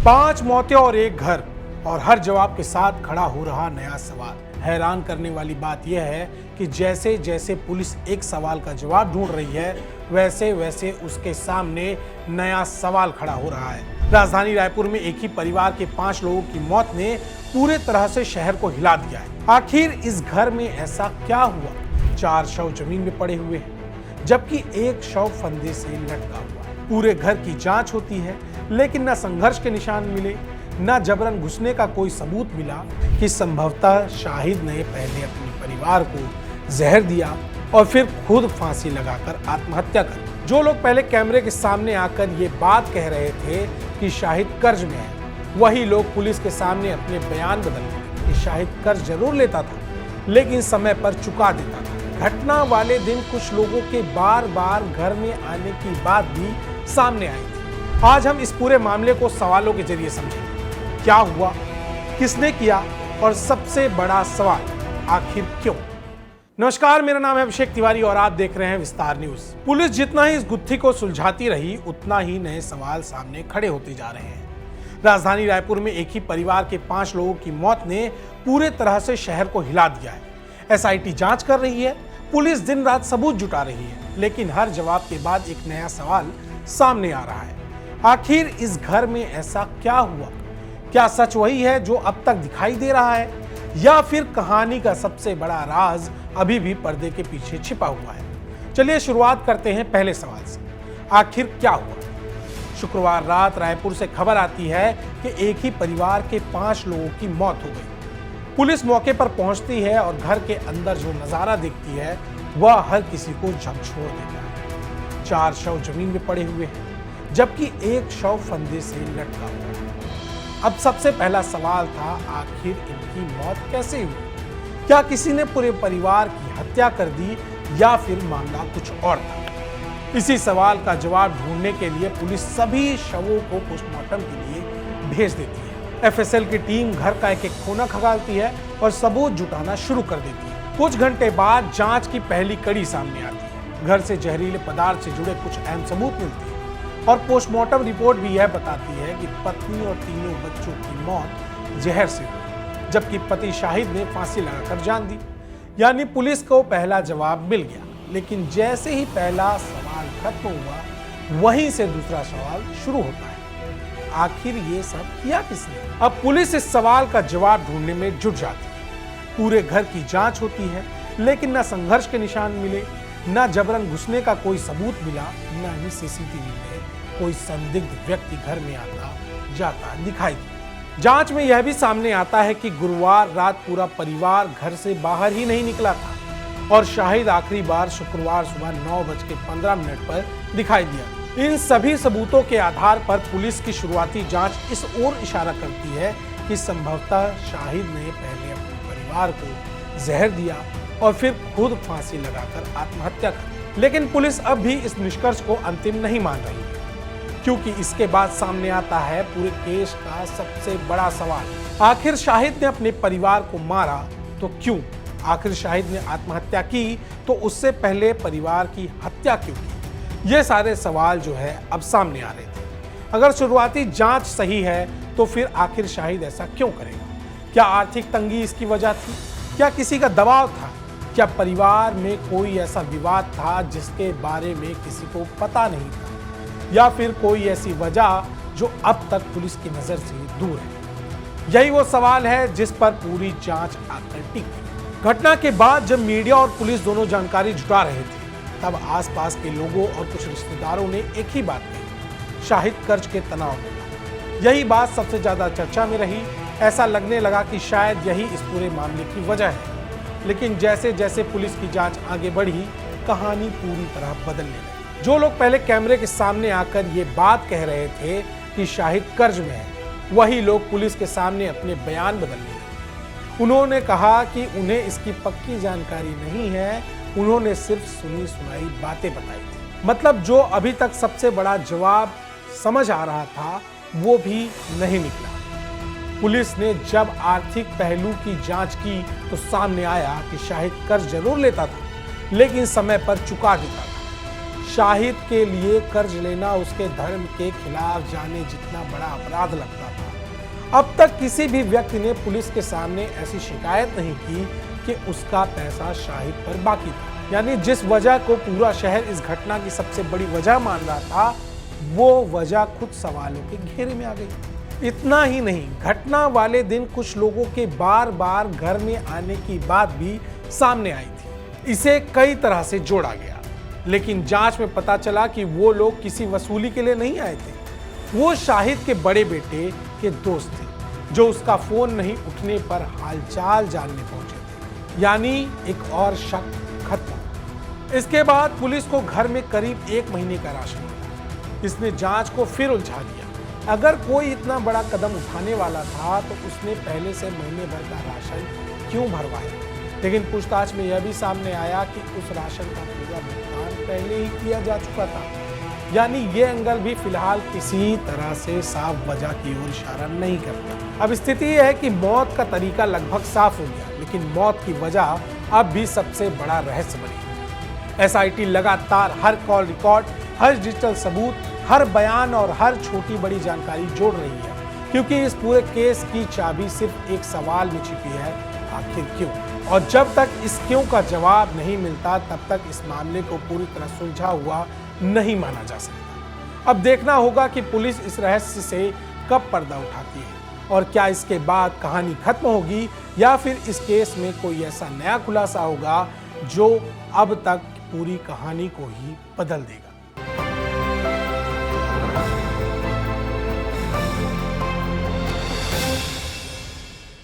5 मौतें और एक घर, और हर जवाब के साथ खड़ा हो रहा नया सवाल। हैरान करने वाली बात यह है कि जैसे जैसे पुलिस एक सवाल का जवाब ढूंढ रही है, वैसे वैसे उसके सामने नया सवाल खड़ा हो रहा है। राजधानी रायपुर में एक ही परिवार के 5 लोगों की मौत ने पूरे तरह से शहर को हिला दिया है। आखिर इस घर में ऐसा क्या हुआ? 4 शव जमीन में पड़े हुए हैं, जबकि एक शव फंदे से लटका हुआ है। पूरे घर की जांच होती है, लेकिन न संघर्ष के निशान मिले, न जबरन घुसने का कोई सबूत मिला कि संभवतः शाहिद ने पहले अपने परिवार को जहर दिया और फिर खुद फांसी लगाकर आत्महत्या कर। जो लोग पहले कैमरे के सामने आकर ये बात कह रहे थे कि शाहिद कर्ज में है, वही लोग पुलिस के सामने अपने बयान बदल गए कि शाहिद कर्ज जरूर लेता था, लेकिन समय पर चुका देता था। घटना वाले दिन कुछ लोगों के बार बार घर में आने की बात भी सामने आई थी। आज हम इस पूरे मामले को सवालों के जरिए समझेंगे। क्या हुआ, किसने किया, और सबसे बड़ा सवाल, आखिर क्यों? नमस्कार, मेरा नाम है अभिषेक तिवारी और आप देख रहे हैं विस्तार न्यूज। पुलिस जितना ही इस गुत्थी को सुलझाती रही, उतना ही नए सवाल सामने खड़े होते जा रहे हैं। राजधानी रायपुर में एक ही परिवार के 5 लोगों की मौत ने पूरे तरह से शहर को हिला दिया है। एसआईटी जांच कर रही है, पुलिस दिन रात सबूत जुटा रही है, लेकिन हर जवाब के बाद एक नया सवाल सामने आ रहा है। आखिर इस घर में ऐसा क्या हुआ? क्या सच वही है जो अब तक दिखाई दे रहा है, या फिर कहानी का सबसे बड़ा राज अभी भी पर्दे के पीछे छिपा हुआ है? चलिए शुरुआत करते हैं पहले सवाल से। आखिर क्या हुआ? शुक्रवार रात रायपुर से खबर आती है कि एक ही परिवार के 5 लोगों की मौत हो गई। पुलिस मौके पर पहुंचती है और घर के अंदर जो नजारा देखती है वह हर किसी को झकझोर देता है। 4 शव जमीन में पड़े हुए हैं, जबकि एक शव फंदे से लटका हुआ है। अब सबसे पहला सवाल था, आखिर इनकी मौत कैसे हुई? क्या किसी ने पूरे परिवार की हत्या कर दी, या फिर मामला कुछ और था? इसी सवाल का जवाब ढूंढने के लिए पुलिस सभी शवों को पोस्टमार्टम के लिए भेज देती है। एफएसएल की टीम घर का एक एक कोना खंगालती है और सबूत जुटाना शुरू कर देती है। कुछ घंटे बाद जांच की पहली कड़ी सामने आती है। घर से जहरीले पदार्थ से जुड़े कुछ अहम सबूत मिलते हैं और पोस्टमार्टम रिपोर्ट भी यह बताती है कि पत्नी और तीनों बच्चों की मौत जहर से हुई, जबकि पति शाहिद ने फांसी लगाकर जान दी। यानी पुलिस को पहला जवाब मिल गया, लेकिन जैसे ही पहला सवाल खत्म हुआ, वहीं से दूसरा सवाल शुरू होता है। आखिर ये सब किया किसने? अब पुलिस इस सवाल का जवाब ढूंढने में जुट जाती है। पूरे घर की जांच होती है, लेकिन न संघर्ष के निशान मिले, न जबरन घुसने का कोई सबूत मिला, न ही सीसीटीवी में कोई संदिग्ध व्यक्ति घर में आता जाता दिखाई दिया। जांच में यह भी सामने आता है कि गुरुवार रात पूरा परिवार घर से बाहर ही नहीं निकला था और शाहिद आखिरी बार शुक्रवार सुबह 9:15 पर दिखाई दिया। इन सभी सबूतों के आधार पर पुलिस की शुरुआती जांच इस ओर इशारा करती है कि संभवतः शाहिद ने पहले अपने परिवार को जहर दिया और फिर खुद फांसी लगाकर आत्महत्या कर। लेकिन पुलिस अब भी इस निष्कर्ष को अंतिम नहीं मान रही है, क्योंकि इसके बाद सामने आता है पूरे केस का सबसे बड़ा सवाल। आखिर शाहिद ने अपने परिवार को मारा तो क्यों? आखिर शाहिद ने आत्महत्या की तो उससे पहले परिवार की हत्या क्यों की? ये सारे सवाल जो है अब सामने आ रहे थे। अगर शुरुआती जांच सही है तो फिर आखिर शाहिद ऐसा क्यों करेगा? क्या आर्थिक तंगी इसकी वजह थी? क्या किसी का दबाव था? क्या परिवार में कोई ऐसा विवाद था जिसके बारे में किसी को पता नहीं था? या फिर कोई ऐसी वजह जो अब तक पुलिस की नजर से दूर है? यही वो सवाल है जिस पर पूरी जांच आकर टिकी। घटना के बाद जब मीडिया और पुलिस दोनों जानकारी जुटा रहे थे, तब आसपास के लोगों और कुछ रिश्तेदारों ने एक ही बात कही, शाहिद कर्ज के तनाव में था। यही बात सबसे ज्यादा चर्चा में रही। ऐसा लगने लगा कि शायद यही इस पूरे मामले की वजह है। लेकिन जैसे जैसे पुलिस की जांच आगे बढ़ी, कहानी पूरी तरह बदलने लगी। जो लोग पहले कैमरे के सामने आकर ये बात कह रहे थे कि शाहिद कर्ज में है, वही लोग पुलिस के सामने अपने बयान बदलने लगे। उन्होंने कहा कि उन्हें इसकी पक्की जानकारी नहीं है, उन्होंने सिर्फ सुनी सुनाई बातें बताई थी। मतलब जो अभी तक सबसे बड़ा जवाब समझ आ रहा था, वो भी नहीं निकला। पुलिस ने जब आर्थिक पहलू की जांच की तो सामने आया कि शाहिद कर्ज जरूर लेता था, लेकिन समय पर चुका देता था। शाहिद के लिए कर्ज लेना उसके धर्म के खिलाफ जाने जितना बड़ा अपराध लगता था। अब तक किसी भी व्यक्ति ने पुलिस के सामने ऐसी शिकायत नहीं की कि उसका पैसा शाहिद पर बाकी था। यानी जिस वजह को पूरा शहर इस घटना की सबसे बड़ी वजह मान रहा था, वो वजह खुद सवालों के घेरे में आ गई। इतना ही नहीं, घटना वाले दिन कुछ लोगों के बार बार घर में आने की बात भी सामने आई थी। इसे कई तरह से जोड़ा गया, लेकिन जांच में पता चला कि वो लोग किसी वसूली के लिए नहीं आए थे। वो शाहिद के बड़े बेटे के दोस्त थे, जो उसका फोन नहीं उठने पर हालचाल जानने पहुंचे थे। यानी एक और शक खत्म। इसके बाद पुलिस को घर में करीब 1 महीने का राशन मिला। इसने जांच को फिर उलझा दिया। अगर कोई इतना बड़ा कदम उठाने वाला था तो उसने पहले से महीने भर का राशन क्यों भरवाया? लेकिन पूछताछ में यह भी सामने आया कि उस राशन का पूरा भुगतान पहले ही किया जा चुका था। यानी ये एंगल भी फिलहाल किसी तरह से साफ वजह की ओर इशारा नहीं करता। अब स्थिति यह है कि मौत का तरीका लगभग साफ हो गया, लेकिन मौत की वजह अब भी सबसे बड़ा रहस्य बनी। एसआईटी लगातार हर कॉल रिकॉर्ड, हर डिजिटल सबूत, हर बयान और हर छोटी बड़ी जानकारी जोड़ रही है, क्योंकि इस पूरे केस की चाबी सिर्फ एक सवाल में छिपी है, आखिर क्यों? और जब तक इस क्यों का जवाब नहीं मिलता, तब तक इस मामले को पूरी तरह सुलझा हुआ नहीं माना जा सकता। अब देखना होगा कि पुलिस इस रहस्य से कब पर्दा उठाती है, और क्या इसके बाद कहानी खत्म होगी या फिर इस केस में कोई ऐसा नया खुलासा होगा जो अब तक पूरी कहानी को ही बदल देगा।